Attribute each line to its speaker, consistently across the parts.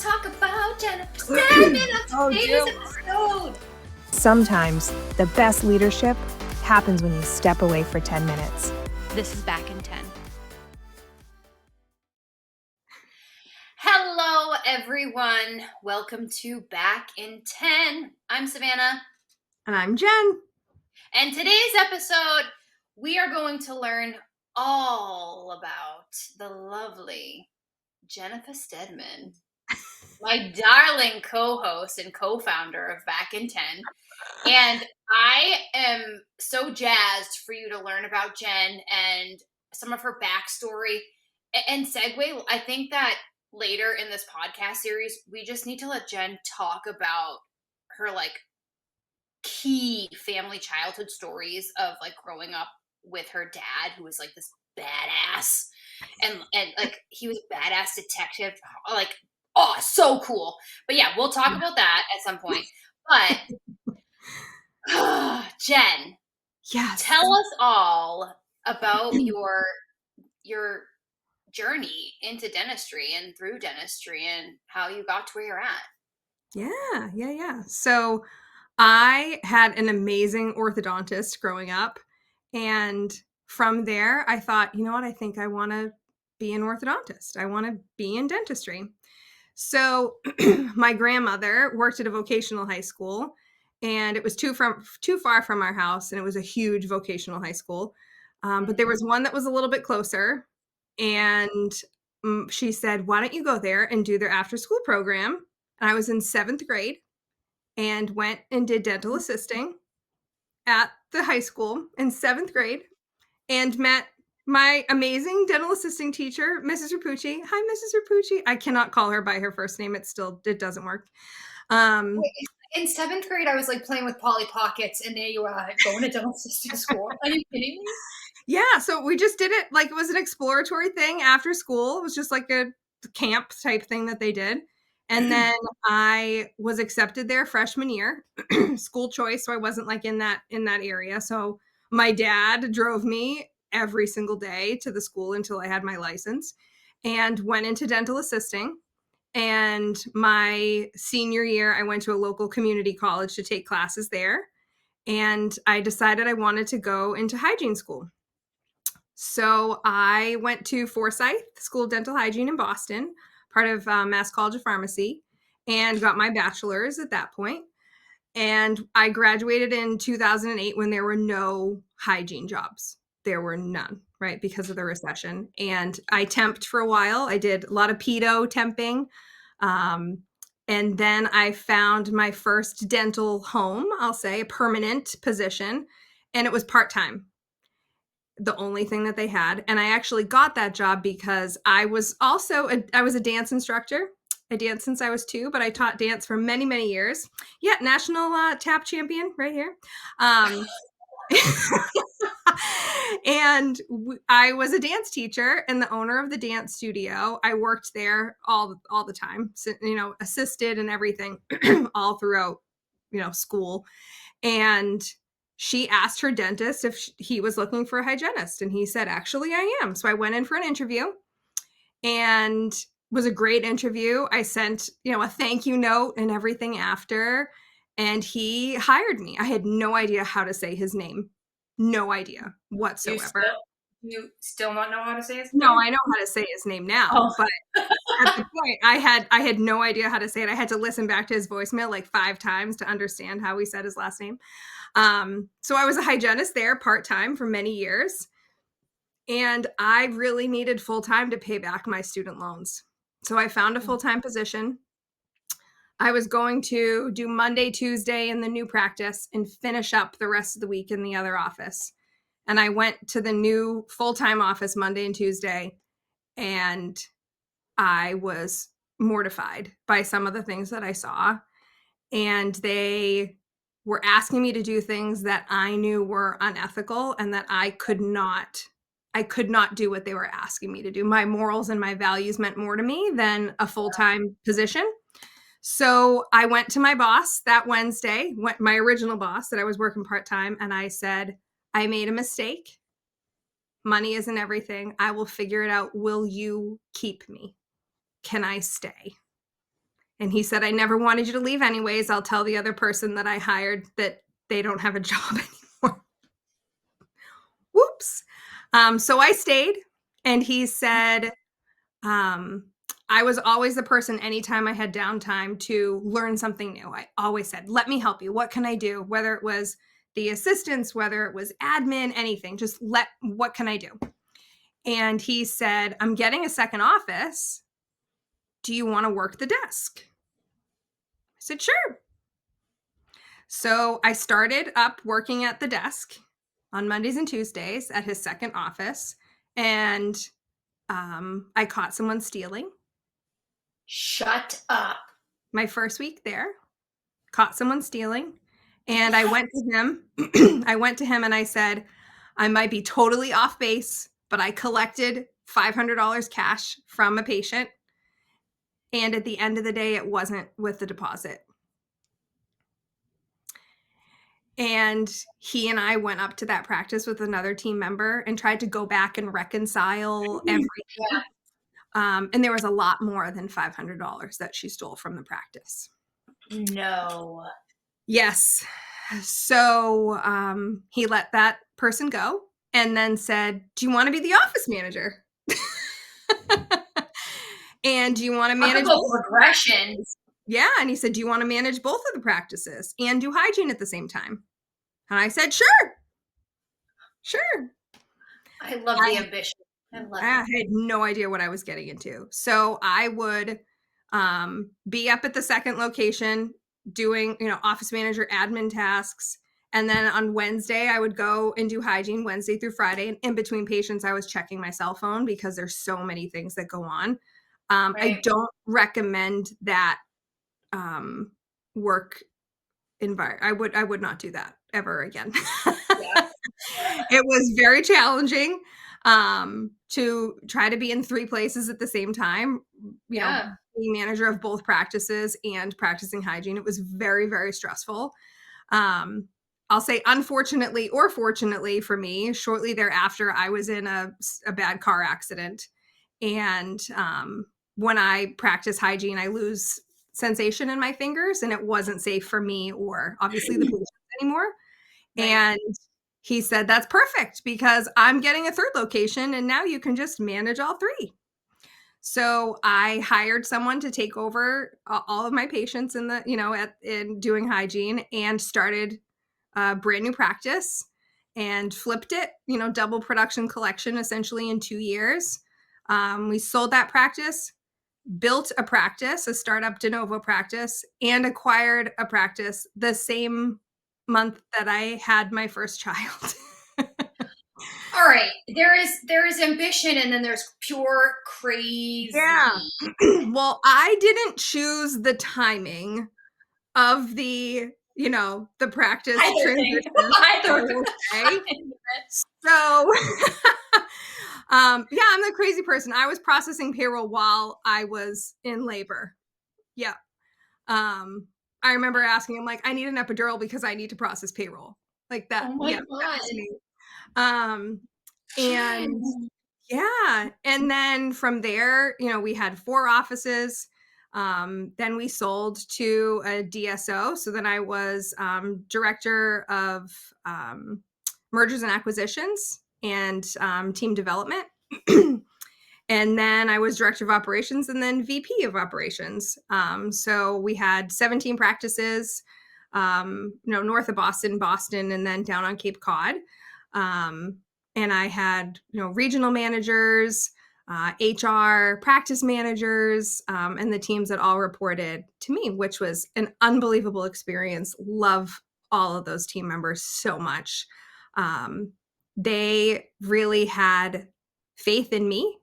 Speaker 1: talk about Jennifer Steadman on today's episode.
Speaker 2: Sometimes the best leadership happens when you step away for 10 minutes.
Speaker 1: This is Back in 10. Hello, everyone. Welcome to Back in 10. I'm Savanah.
Speaker 3: And I'm Jen.
Speaker 1: And today's episode, we are going to learn all about the lovely Jennifer Steadman, my darling co-host and co-founder of Back in 10. And I am so jazzed for you to learn about Jen and some of her backstory. And segue, I think that later in this podcast series, we just need to let Jen talk about her key family childhood stories of growing up with her dad, who was this badass and he was a badass detective, so cool. But yeah, we'll talk about that at some point. But Jen,
Speaker 3: yes,
Speaker 1: tell us all about your journey into dentistry and through dentistry and how you got to where you're at.
Speaker 3: Yeah. So I had an amazing orthodontist growing up, and from there I thought, you know what, I think I want to be an orthodontist. I want to be in dentistry. So my grandmother worked at a vocational high school, and it was too far from our house, and it was a huge vocational high school. But there was one that was a little bit closer, and she said, why don't you go there and do their after school program? And I was in 7th grade and went and did dental assisting at the high school in 7th grade and met my amazing dental assisting teacher, Mrs. Rapucci. Hi, Mrs. Rapucci. I cannot call her by her first name. It doesn't work.
Speaker 1: In 7th grade, I was playing with Polly Pockets, and there you are going to dental assisting school. Are you kidding me?
Speaker 3: Yeah, so we just did it it was an exploratory thing after school. It was just like a camp type thing that they did. And then I was accepted there freshman year, school choice. So I wasn't in that area. So my dad drove me every single day to the school until I had my license and went into dental assisting. And my senior year, I went to a local community college to take classes there. And I decided I wanted to go into hygiene school. So I went to Forsyth School of Dental Hygiene in Boston, part of Mass College of Pharmacy, and got my bachelor's at that point. And I graduated in 2008 when there were no hygiene jobs. There were none, right, because of the recession. And I temped for a while. I did a lot of pedo temping. And then I found my first dental home, I'll say, a permanent position, and it was part-time. The only thing that they had. And I actually got that job because I was a dance instructor. I danced since I was 2, but I taught dance for many, many years. Yeah, national tap champion right here. And I was a dance teacher and the owner of the dance studio. I worked there all the time, assisted and everything all throughout, school. And she asked her dentist if he was looking for a hygienist. And he said, actually, I am. So I went in for an interview and it was a great interview. I sent, a thank you note and everything after. And he hired me. I had no idea how to say his name. No idea whatsoever.
Speaker 1: You still not know how to say his name?
Speaker 3: No, I know how to say his name now. But at the point, I had no idea how to say it. I had to listen back to his voicemail 5 times to understand how he said his last name. So I was a hygienist there part-time for many years. And I really needed full-time to pay back my student loans. So I found a full-time position. I was going to do Monday, Tuesday in the new practice and finish up the rest of the week in the other office. And I went to the new full-time office Monday and Tuesday, and I was mortified by some of the things that I saw. And they were asking me to do things that I knew were unethical and that I could not do what they were asking me to do. My morals and my values meant more to me than a full-time position. So I went to my boss that Wednesday, my original boss that I was working part-time, and I said, I made a mistake. Money isn't everything. I will figure it out. Will you keep me? Can I stay? And he said, I never wanted you to leave anyways. I'll tell the other person that I hired that they don't have a job anymore. Whoops. So I stayed, and he said, I was always the person anytime I had downtime to learn something new. I always said, let me help you. What can I do? Whether it was the assistants, whether it was admin, anything, just what can I do? And he said, I'm getting a second office. Do you want to work the desk? I said, sure. So I started up working at the desk on Mondays and Tuesdays at his second office. And I caught someone stealing.
Speaker 1: Shut up.
Speaker 3: My first week there, caught someone stealing. And I went to him. I went to him and I said, I might be totally off base, but I collected $500 cash from a patient. And at the end of the day, it wasn't with the deposit. And he and I went up to that practice with another team member and tried to go back and reconcile everything. Yeah. And there was a lot more than $500 that she stole from the practice.
Speaker 1: No.
Speaker 3: Yes. So he let that person go and then said, do you want to be the office manager? And do you want to manage
Speaker 1: regressions?
Speaker 3: Yeah. And he said, do you want to manage both of the practices and do hygiene at the same time? And I said, sure.
Speaker 1: I love the ambition. I
Speaker 3: had no idea what I was getting into. So I would be up at the second location doing, office manager admin tasks. And then on Wednesday, I would go and do hygiene Wednesday through Friday. And in between patients, I was checking my cell phone because there's so many things that go on. Right. I don't recommend that work environment. I would not do that ever again. Yeah. It was very challenging to try to be in 3 places at the same time, you know, being manager of both practices and practicing hygiene. It was very, very stressful. I'll say unfortunately or fortunately for me, shortly thereafter, I was in a bad car accident. And when I practice hygiene, I lose sensation in my fingers, and it wasn't safe for me or obviously the patients anymore. Right. And he said, that's perfect because I'm getting a third location and now you can just manage all 3. So I hired someone to take over all of my patients in in doing hygiene and started a brand new practice and flipped it, double production collection essentially in 2 years. We sold that practice, built a practice, a startup de novo practice, and acquired a practice the same month that I had my first child.
Speaker 1: All right. There is ambition and then there's pure crazy.
Speaker 3: Yeah. Well, I didn't choose the timing of the practice transition. So I'm the crazy person. I was processing payroll while I was in labor. Yeah. I remember asking him, I need an epidural because I need to process payroll. Like that.
Speaker 1: Oh my God.
Speaker 3: That was me. And yeah. And then from there, we had 4 offices. Then we sold to a DSO. So then I was director of mergers and acquisitions and team development. And then I was director of operations and then VP of operations. So we had 17 practices, north of Boston, and then down on Cape Cod. And I had, regional managers, HR, practice managers, and the teams that all reported to me, which was an unbelievable experience. Love all of those team members so much. They really had faith in me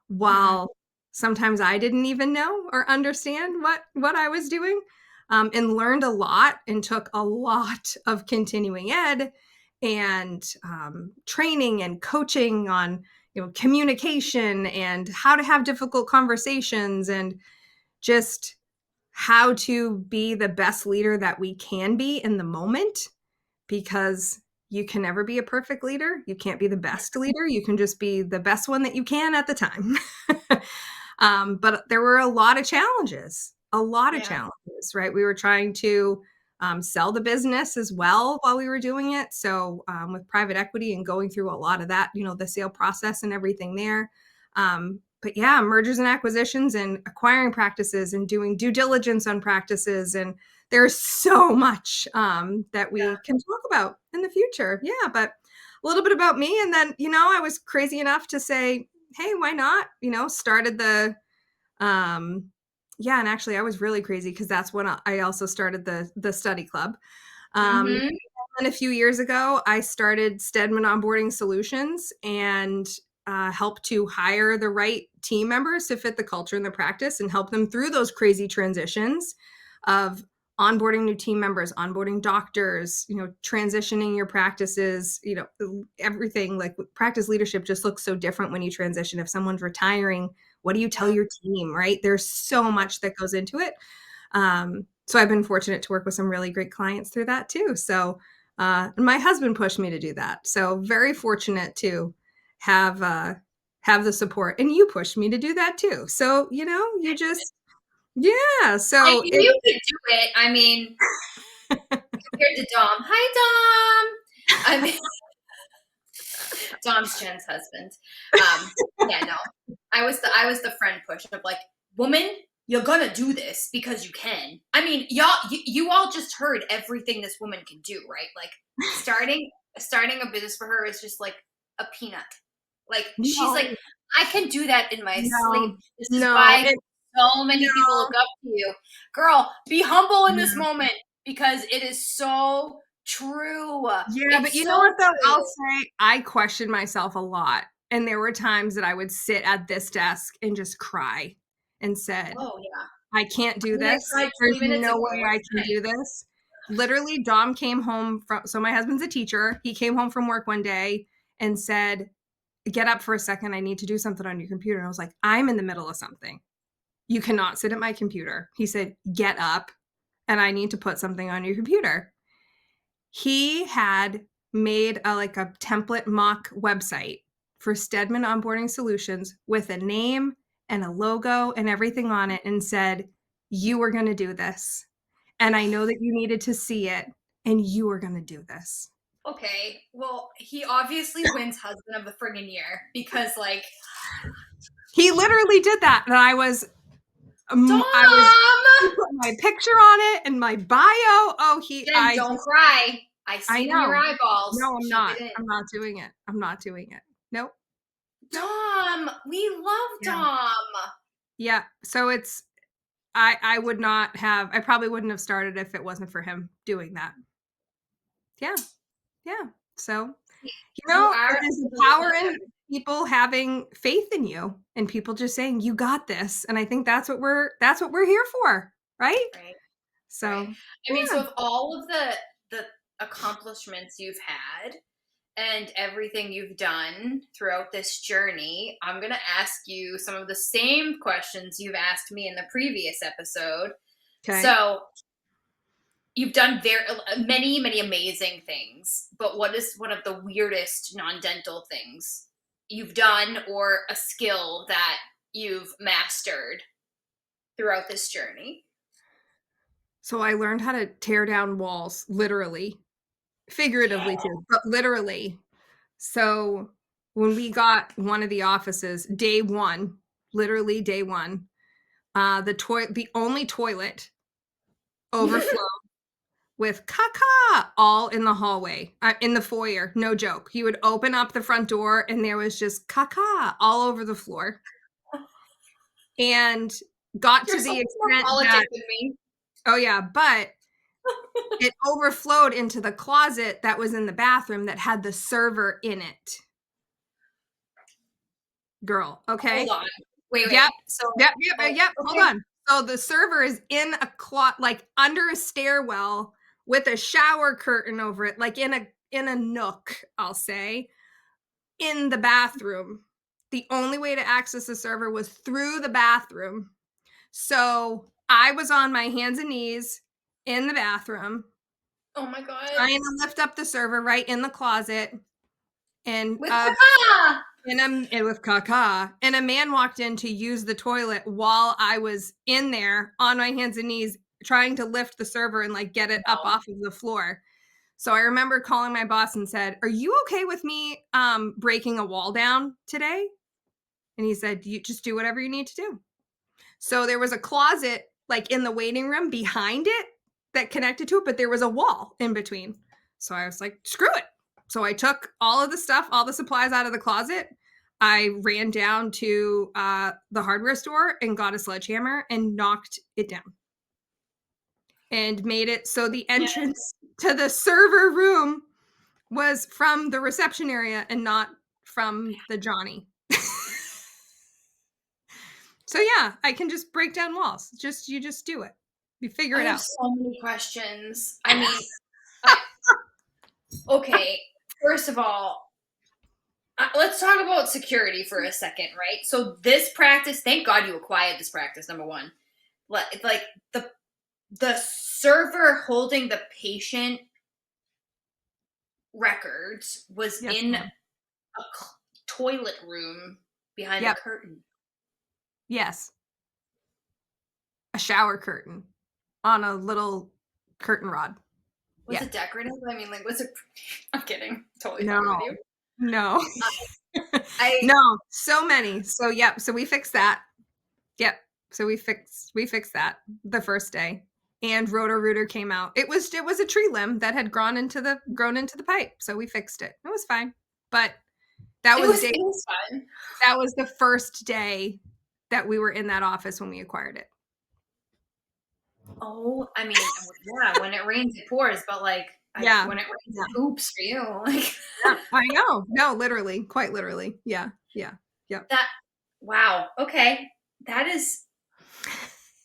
Speaker 3: while sometimes I didn't even know or understand what I was doing, and learned a lot and took a lot of continuing ed and training and coaching on communication and how to have difficult conversations and just how to be the best leader that we can be in the moment, because you can never be a perfect leader. You can't be the best leader. You can just be the best one that you can at the time. But there were a lot of challenges a lot of
Speaker 1: Yeah.
Speaker 3: challenges, right? We were trying to sell the business as well while we were doing it. So with private equity and going through a lot of that, the sale process and everything there. But yeah, mergers and acquisitions and acquiring practices and doing due diligence on practices. And there's so much that we can talk about in the future. Yeah, but a little bit about me. And then, I was crazy enough to say, hey, why not? Started the yeah, and actually I was really crazy because that's when I also started the study club.
Speaker 1: Mm-hmm.
Speaker 3: And a few years ago, I started Steadman Onboarding Solutions and help to hire the right team members to fit the culture and the practice and help them through those crazy transitions of onboarding new team members, onboarding doctors, transitioning your practices, everything. Like practice leadership just looks so different when you transition. If someone's retiring, what do you tell your team, right? There's so much that goes into it. So I've been fortunate to work with some really great clients through that too. So and my husband pushed me to do that. So very fortunate to have the support, and you pushed me to do that too. So you just
Speaker 1: I
Speaker 3: So
Speaker 1: knew you could do it. I mean, compared to Dom. Hi, Dom. I mean, Dom's Jen's husband. Yeah, no. I was the friend push of like, woman, you're gonna do this because you can. I mean, you all just heard everything this woman can do, right? Like starting a business for her is just like a peanut. Like she's like,
Speaker 3: no,
Speaker 1: I can do that in my
Speaker 3: no,
Speaker 1: sleep. This is
Speaker 3: no,
Speaker 1: why so many people look up to you. Girl, be humble in this
Speaker 3: no.
Speaker 1: moment because it is so true.
Speaker 3: Yeah, but
Speaker 1: It's
Speaker 3: you know
Speaker 1: so
Speaker 3: what though?
Speaker 1: true.
Speaker 3: I'll say I questioned myself a lot. And there were times that I would sit at this desk and just cry and said,
Speaker 1: Oh yeah.
Speaker 3: I can't
Speaker 1: I
Speaker 3: do
Speaker 1: mean, I
Speaker 3: this.
Speaker 1: cried
Speaker 3: There's
Speaker 1: 20 minutes
Speaker 3: no
Speaker 1: ago.
Speaker 3: way I
Speaker 1: What's
Speaker 3: can do this. Literally, Dom came home so my husband's a teacher. He came home from work one day and said, get up for a second. I need to do something on your computer. And I was like, I'm in the middle of something. You cannot sit at my computer. He said, get up and I need to put something on your computer. He had made a template mock website for Steadman Onboarding Solutions with a name and a logo and everything on it and said, you were going to do this. And I know that you needed to see it and you were going to do this.
Speaker 1: Okay, well, he obviously wins husband of the friggin' year because, like,
Speaker 3: He literally did that. And
Speaker 1: Dom!
Speaker 3: he put my picture on it and my bio. Oh,
Speaker 1: Jen, don't cry. I
Speaker 3: I
Speaker 1: see it in your
Speaker 3: know.
Speaker 1: eyeballs.
Speaker 3: No, I'm
Speaker 1: Keep
Speaker 3: not.
Speaker 1: it in.
Speaker 3: I'm not doing it. I'm not doing it. Nope. Nope.
Speaker 1: Dom! We love
Speaker 3: Yeah.
Speaker 1: Dom.
Speaker 3: Yeah. So I would not have, I probably wouldn't have started if it wasn't for him doing that. Yeah. Yeah. So,
Speaker 1: You are
Speaker 3: there's a
Speaker 1: the
Speaker 3: power
Speaker 1: little
Speaker 3: in people having faith in you and people just saying, you got this. And I think that's what we're here for. Right.
Speaker 1: right?
Speaker 3: So,
Speaker 1: Right. I mean,
Speaker 3: yeah.
Speaker 1: so of all of the accomplishments you've had and everything you've done throughout this journey, I'm going to ask you some of the same questions you've asked me in the previous episode.
Speaker 3: Okay.
Speaker 1: So, you've done many, many amazing things, but what is one of the weirdest non-dental things you've done or a skill that you've mastered throughout this journey?
Speaker 3: So I learned how to tear down walls, literally, figuratively too, but literally. So when we got one of the offices, day one, literally day one, the only toilet overflowed with caca all in the hallway, in the foyer. No joke. You would open up the front door and there was just caca all over the floor. And got
Speaker 1: You're
Speaker 3: to
Speaker 1: so
Speaker 3: the
Speaker 1: much more
Speaker 3: extent
Speaker 1: politic
Speaker 3: that,
Speaker 1: than me.
Speaker 3: oh yeah, but it overflowed into the closet that was in the bathroom that had the server in it. Girl, okay?
Speaker 1: Hold on. Wait,
Speaker 3: Yep.
Speaker 1: wait. So,
Speaker 3: Yep. Hold
Speaker 1: okay.
Speaker 3: on. So the server is in a like under a stairwell with a shower curtain over it, like in a nook, I'll say, in the bathroom. The only way to access the server was through the bathroom. So I was on my hands and knees in the bathroom,
Speaker 1: Oh my God.
Speaker 3: trying to lift up the server right in the closet. And
Speaker 1: With caca.
Speaker 3: And with caca, and a man walked in to use the toilet while I was in there on my hands and knees trying to lift the server and like get it up off of the floor. So I remember calling my boss and said, "Are you okay with me breaking a wall down today?" And he said, "You just do whatever you need to do." So there was a closet like in the waiting room behind it that connected to it, but there was a wall in between. So I was like, screw it. So I took all of the stuff, all the supplies out of the closet. I ran down to the hardware store and got a sledgehammer and knocked it down. And made it so the entrance to the server room was from the reception area and not from the Johnny. So yeah, I can just break down walls. You just do it. You figure it
Speaker 1: I
Speaker 3: out.
Speaker 1: have so many questions. I mean, okay, first of all, let's talk about security for a second, right? So this practice, thank God you acquired this practice, number one. Like the server holding the patient records was in
Speaker 3: ma'am.
Speaker 1: a toilet room behind a curtain.
Speaker 3: Yes. A shower curtain on a little curtain rod.
Speaker 1: Was it decorative? I mean, like, was it? I'm kidding. Totally
Speaker 3: No.
Speaker 1: fucking with you.
Speaker 3: No.
Speaker 1: I
Speaker 3: No, so many. So yep, so we fixed that. Yep. So we fixed that the first day. And Roto-Rooter came out. It was a tree limb that had grown into the pipe. So we fixed it. It was fine. But that
Speaker 1: it
Speaker 3: was
Speaker 1: was fun.
Speaker 3: that was the first day that we were in that office when we acquired it.
Speaker 1: Oh, I mean, yeah, when it rains, it pours, but like, when it rains, it oops for you. Like,
Speaker 3: yeah, I know. No, literally, quite literally. Yeah.
Speaker 1: Wow. Okay. That is,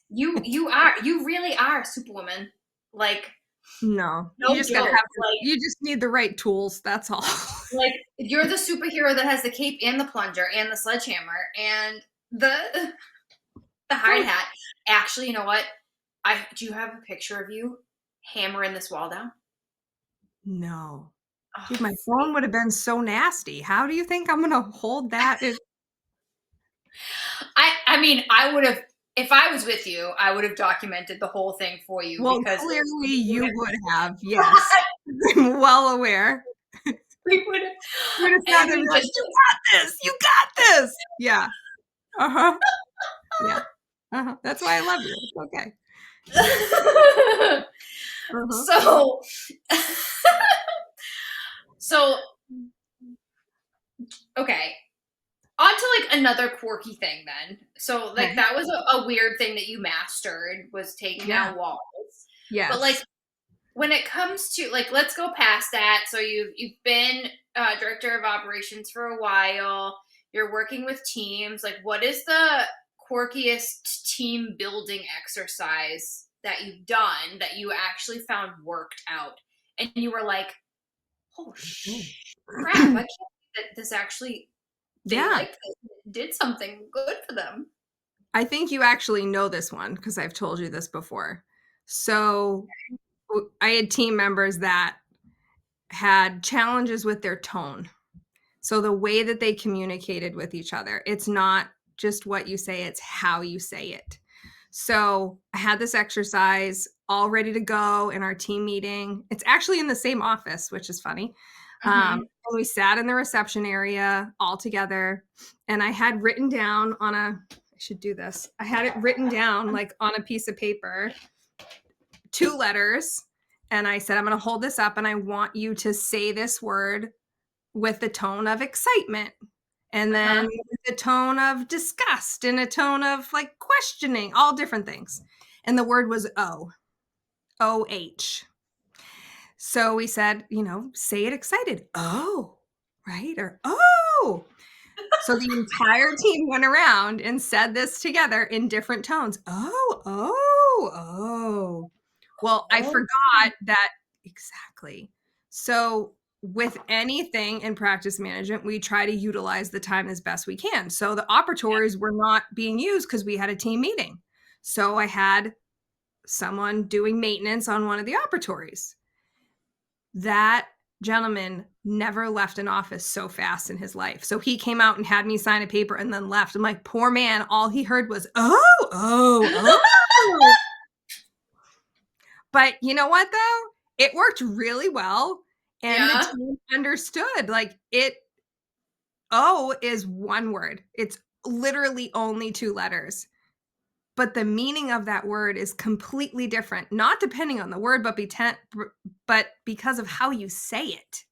Speaker 1: you really are Superwoman. Like,
Speaker 3: no,
Speaker 1: no
Speaker 3: you just gotta
Speaker 1: joke,
Speaker 3: have,
Speaker 1: like,
Speaker 3: you just need the right tools. That's all.
Speaker 1: like, you're the superhero that has the cape and the plunger and the sledgehammer and the hard hat. Actually, you know what? Do you have a picture of you hammering this wall down?
Speaker 3: No. Dude, my phone would have been so nasty. How do you think I'm gonna hold that?
Speaker 1: I mean, I would have, if I was with you, I would have documented the whole thing for you.
Speaker 3: Well,
Speaker 1: because
Speaker 3: clearly you would have. Yes, I'm well aware.
Speaker 1: we would have.
Speaker 3: You got this. You got this. Yeah. Yeah. That's why I love you. It's okay.
Speaker 1: So, okay. On to like another quirky thing then. So like that was a weird thing that you mastered, was taking down walls.
Speaker 3: Yeah.
Speaker 1: But like when it comes to like, let's go past that. So you've been director of operations for a while. You're working with teams. Like, what is the quirkiest team building exercise that you've done that you actually found worked out? And you were like, oh crap, I can't believe that this actually did something good for them.
Speaker 3: I think you actually know this one because I've told you this before. So I had team members that had challenges with their tone. So the way that they communicated with each other, it's not just what you say, it's how you say it. So I had this exercise all ready to go in our team meeting. It's actually in the same office, which is funny. And we sat in the reception area all together, and I had written down I should do this. I had it written down like on a piece of paper, 2 letters. And I said, I'm going to hold this up and I want you to say this word with the tone of excitement, and then with a tone of disgust and a tone of like questioning, all different things. And the word was O-H. So we said, say it excited. Oh, right? Or, oh. So the entire team went around and said this together in different tones. Oh. Well, I forgot that. Exactly. So with anything in practice management, we try to utilize the time as best we can. So the operatories were not being used because we had a team meeting. So I had someone doing maintenance on one of the operatories. That gentleman never left an office so fast in his life. So he came out and had me sign a paper and then left. I'm like, poor man, all he heard was, oh. But you know what, though? It worked really well. And the
Speaker 1: Yeah.
Speaker 3: team understood. Like, O is one word. It's literally only 2 letters. But the meaning of that word is completely different, not depending on the word, but because of how you say it,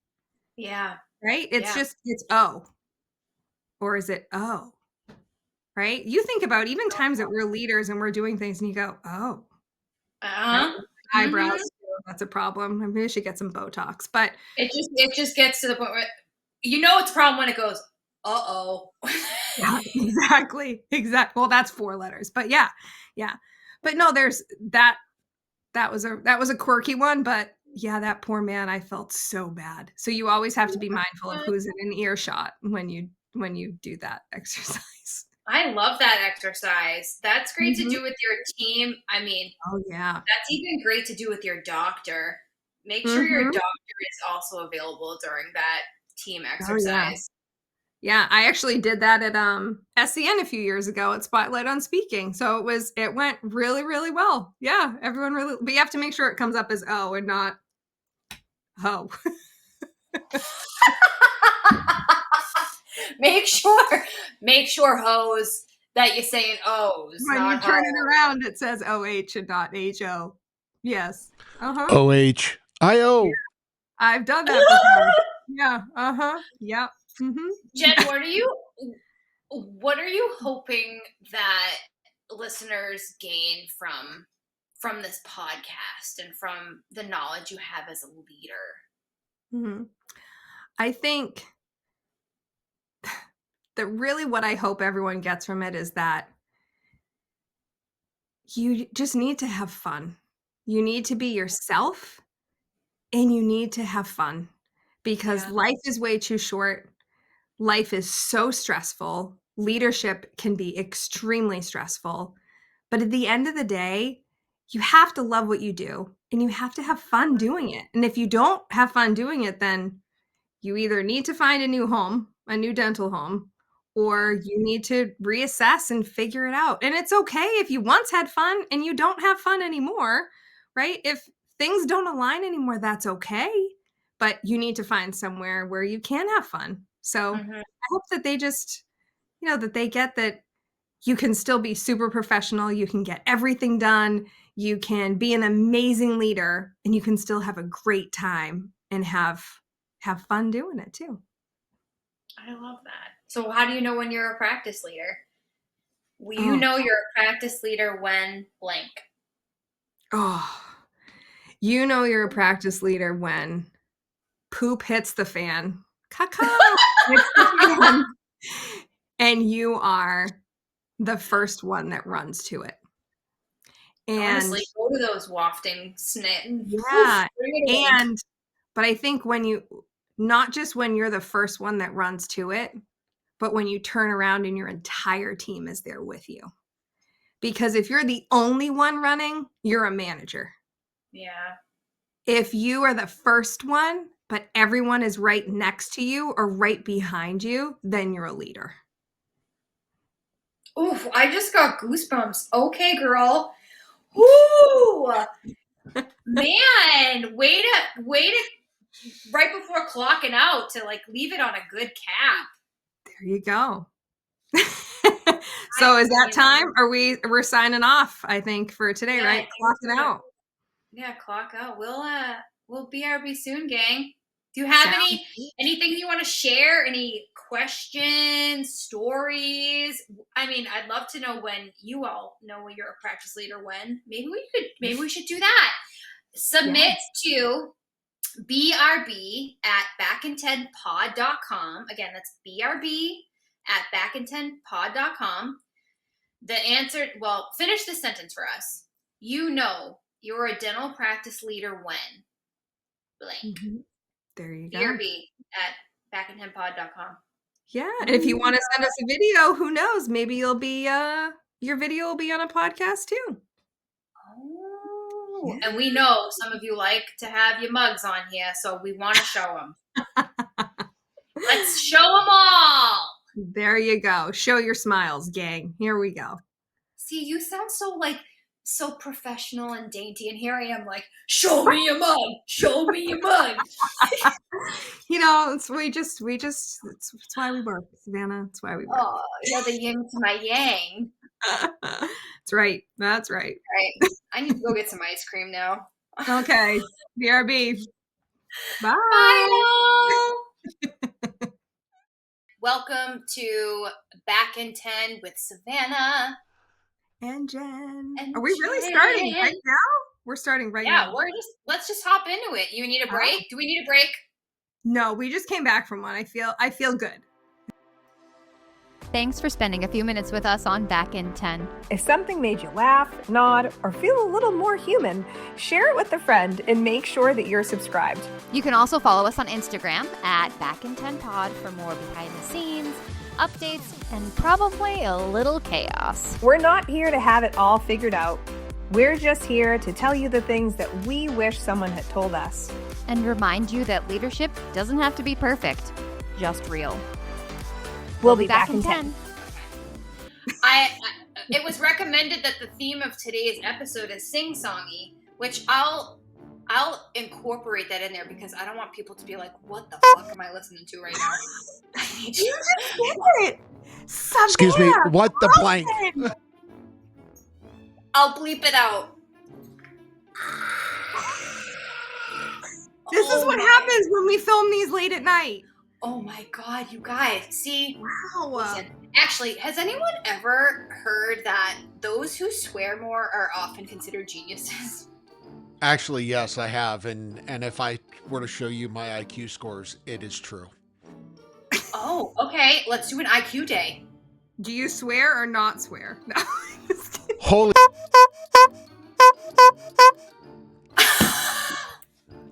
Speaker 1: Yeah.
Speaker 3: right? It's
Speaker 1: Yeah.
Speaker 3: it's O, or is it O, right? You think about even times that we're leaders and we're doing things and you go, oh, right?
Speaker 1: Uh-huh.
Speaker 3: Eyebrows,
Speaker 1: Mhm.
Speaker 3: that's a problem. Maybe I should get some Botox, but
Speaker 1: It just gets to the point where it's a problem when it goes, uh-oh.
Speaker 3: yeah, exactly. Well, that's 4 letters, but yeah. But no, there's that was a quirky one, but yeah, that poor man, I felt so bad. So you always have to be mindful of who's in an earshot when you do that exercise.
Speaker 1: I love that exercise. That's great to
Speaker 3: Mhm.
Speaker 1: do with your team. I mean,
Speaker 3: Oh, yeah.
Speaker 1: that's even great to do with your doctor. Make sure your
Speaker 3: Mhm.
Speaker 1: doctor is also available during that team
Speaker 3: Oh, yeah.
Speaker 1: exercise.
Speaker 3: Yeah, I actually did that at, SCN a few years ago at Spotlight on Speaking, so it went really, really well. Yeah, everyone really but you have to make sure it comes up as O and not ho.
Speaker 1: Make sure hose that you're saying O's,
Speaker 3: When you
Speaker 1: not
Speaker 3: turn it
Speaker 1: ho.
Speaker 3: around, it says OH and not HO. Yes. Uh-huh.
Speaker 4: OHIO.
Speaker 3: I've done that before. Yeah. Uh-huh. Yep. Mhm.
Speaker 1: Jen, what are you hoping that listeners gain from this podcast and from the knowledge you have as a leader?
Speaker 3: Mhm. I think that really what I hope everyone gets from it is that you just need to have fun. You need to be yourself and you need to have fun because
Speaker 1: Yeah.
Speaker 3: life is way too short. Life is so stressful. Leadership can be extremely stressful. But at the end of the day, you have to love what you do and you have to have fun doing it. And if you don't have fun doing it, then you either need to find a new home, a new dental home, or you need to reassess and figure it out. And it's okay if you once had fun and you don't have fun anymore, right? If things don't align anymore, that's okay. But you need to find somewhere where you can have fun. So
Speaker 1: Mhm.
Speaker 3: I hope that they just, that they get that you can still be super professional, you can get everything done, you can be an amazing leader, and you can still have a great time and have fun doing it too.
Speaker 1: I love that. So how do you know when you're a practice leader? Well, you
Speaker 3: Oh,
Speaker 1: know you're a practice leader when blank.
Speaker 3: oh. You know you're a practice leader when poop hits the fan. Caca hits the fan. And you are the first one that runs to it. And
Speaker 1: Honestly, go to those wafting snit.
Speaker 3: yeah,
Speaker 1: Bring it in.
Speaker 3: but I think not just when you're the first one that runs to it, but when you turn around and your entire team is there with you. Because if you're the only one running, you're a manager.
Speaker 1: Yeah.
Speaker 3: If you are the first one, but everyone is right next to you or right behind you, then you're a leader.
Speaker 1: Oof, I just got goosebumps. Okay, girl. Whoo! Man, way to right before clocking out to leave it on a good cap.
Speaker 3: There you go. So is that time? We're signing off, I think, for today,
Speaker 1: Yeah,
Speaker 3: right? Clocking out.
Speaker 1: Yeah, clock out. We'll BRB soon, gang. Do you have
Speaker 3: Sounds
Speaker 1: anything you want to share? Any questions, stories? I mean, I'd love to know when you all know when you're a practice leader when. Maybe we should do that. Submit to brb@backintendpod.com. Again, that's brb@backintendpod.com. The answer, well, finish this sentence for us. You know you're a dental practice leader when blank.
Speaker 3: Mhm. There you go.
Speaker 1: brb@backintendpod.com.
Speaker 3: Yeah, and if you wanna send us a video, who knows? Maybe your video will be on a podcast too.
Speaker 1: Oh,
Speaker 3: Yeah.
Speaker 1: and we know some of you like to have your mugs on here, so we want to show them. Let's show them all.
Speaker 3: There you go. Show your smiles, gang. Here we go.
Speaker 1: See, you sound so professional and dainty, and here I am like, show me your mug, show me your mug.
Speaker 3: It's it's why we work, Savannah. It's why we work.
Speaker 1: Oh, you're the yin to my yang.
Speaker 3: That's right. That's right.
Speaker 1: Right. I need to go get some ice cream now.
Speaker 3: Okay. BRB. Bye.
Speaker 1: Bye. Welcome to Back in 10 with Savannah.
Speaker 3: And Jen.
Speaker 1: And
Speaker 3: Are we really
Speaker 1: Jen.
Speaker 3: starting right now? We're starting right now.
Speaker 1: Yeah, let's just hop into it. You need a break? Do we need a break?
Speaker 3: No, we just came back from one. I feel good.
Speaker 4: Thanks for spending a few minutes with us on Back in 10.
Speaker 2: If something made you laugh, nod, or feel a little more human, share it with a friend and make sure that you're subscribed.
Speaker 4: You can also follow us on Instagram at Back in 10 Pod for more behind the scenes, updates, and probably a little chaos.
Speaker 2: We're not here to have it all figured out. We're just here to tell you the things that we wish someone had told us.
Speaker 4: And remind you that leadership doesn't have to be perfect, just real.
Speaker 2: We'll be back in 10.
Speaker 1: It was recommended that the theme of today's episode is sing-songy, which I'll incorporate that in there because I don't want people to be like, what the fuck am I listening to right now?
Speaker 3: You just did it. Savannah,
Speaker 5: excuse me, what the blank?
Speaker 1: I'll bleep it out.
Speaker 3: This is what happens when we film these late at night.
Speaker 1: Oh my God, you guys. See?
Speaker 3: Wow.
Speaker 1: Listen, actually, has anyone ever heard that those who swear more are often considered geniuses?
Speaker 5: Actually, yes, I have. And if I were to show you my IQ scores, it is true.
Speaker 1: Oh, okay. Let's do an IQ day.
Speaker 3: Do you swear or not swear? No.
Speaker 5: Holy.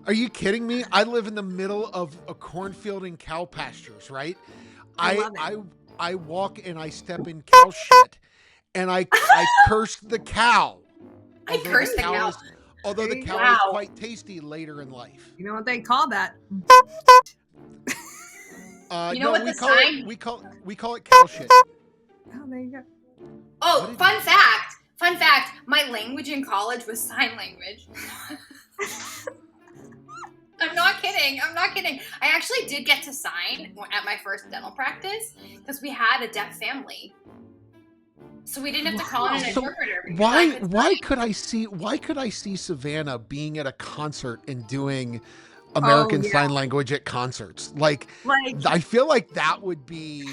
Speaker 5: Are you kidding me? I live in the middle of a cornfield and cow pastures, right? I walk and I step in cow shit, and I curse the cow.
Speaker 1: I curse the cow.
Speaker 5: Although the cow is quite tasty later in life.
Speaker 3: You know what they call that?
Speaker 1: You know what
Speaker 5: we
Speaker 1: the
Speaker 5: call
Speaker 1: sign?
Speaker 5: it we call it cow shit.
Speaker 3: Oh, there you go.
Speaker 1: Oh, fun fact. My language in college was sign language. I'm not kidding. I actually did get to sign at my first dental practice because we had a deaf family. So we didn't have to call in an interpreter.
Speaker 5: Why could I see Savannah being at a concert and doing American Sign Language at concerts? Like I feel like that would be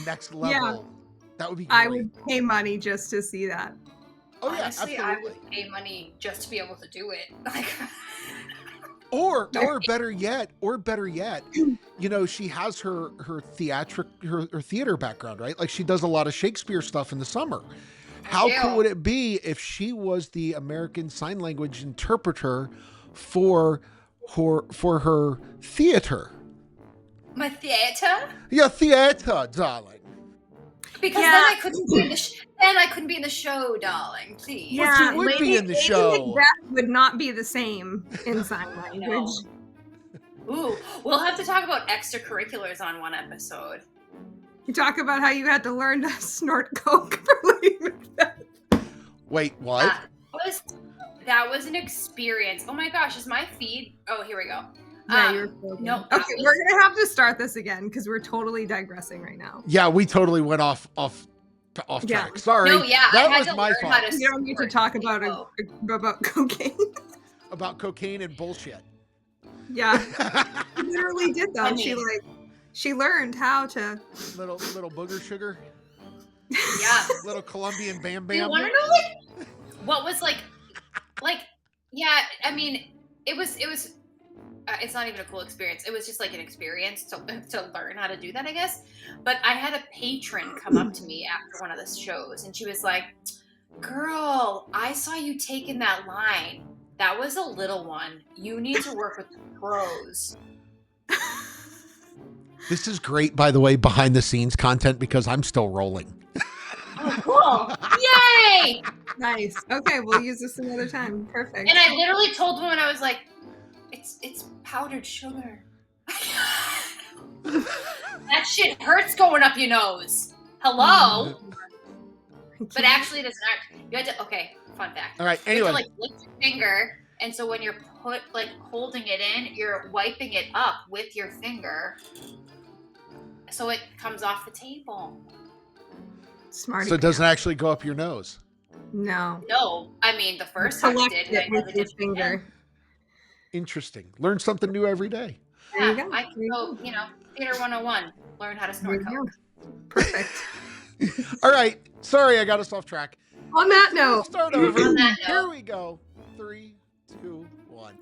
Speaker 5: next level. Yeah. That would be great.
Speaker 3: I would pay money just to see that.
Speaker 5: Oh,
Speaker 1: honestly,
Speaker 5: yeah,
Speaker 1: I would pay money just to be able to do it.
Speaker 5: Or better yet, she has her theater background, right? Like she does a lot of Shakespeare stuff in the summer. How cool would it be if she was the American Sign Language interpreter for her theater?
Speaker 1: My theater?
Speaker 5: Yeah, theater, darling.
Speaker 1: Because then I couldn't be in the show, darling. Please.
Speaker 3: Yeah,
Speaker 5: but you would be in the show.
Speaker 3: That would not be the same in sign language.
Speaker 1: Ooh, we'll have to talk about extracurriculars on one episode.
Speaker 3: You talk about how you had to learn to snort coke for Lady Macbeth.
Speaker 5: Wait, what?
Speaker 1: That was an experience. Oh my gosh, is my feed? Oh, here we go.
Speaker 3: Yeah,
Speaker 1: no.
Speaker 3: Okay, we're gonna have to start this again because we're totally digressing right now.
Speaker 5: Yeah, we totally went off track. Sorry.
Speaker 1: No, yeah,
Speaker 5: that was my fault.
Speaker 3: You don't need to talk about cocaine.
Speaker 5: About cocaine and bullshit.
Speaker 3: Yeah, she literally did though. She learned how to
Speaker 5: little booger sugar.
Speaker 1: Yeah.
Speaker 5: Little Colombian bam bam.
Speaker 1: You want to know what was like? Yeah. I mean, it was. It's not even a cool experience. It was just like an experience to learn how to do that, I guess. But I had a patron come up to me after one of the shows, and she was like, "Girl, I saw you taking that line. That was a little one. You need to work with the pros."
Speaker 5: This is great, by the way, behind the scenes content because I'm still rolling.
Speaker 1: Oh, cool! Yay!
Speaker 3: Nice. Okay, we'll use this another time. Perfect.
Speaker 1: And I literally told women, I was like, It's powdered sugar. That shit hurts going up your nose. Hello? But actually, it doesn't hurt. You had to, okay, fun fact.
Speaker 5: All right,
Speaker 1: You
Speaker 5: anyway.
Speaker 1: have to, lift your finger, and so when you're holding it in, you're wiping it up with your finger so it comes off the table.
Speaker 3: Smart.
Speaker 5: So it doesn't actually go up your nose?
Speaker 3: No.
Speaker 1: No, I mean, the first time I did,
Speaker 3: it with your finger.
Speaker 5: Interesting. Learn something new every day.
Speaker 3: There you go.
Speaker 1: I can go, Theater 101, learn how to snort coke.
Speaker 3: Perfect.
Speaker 5: All right. Sorry, I got us off track.
Speaker 3: On that note.
Speaker 5: Let's start over. Here we go. 3, 2, 1.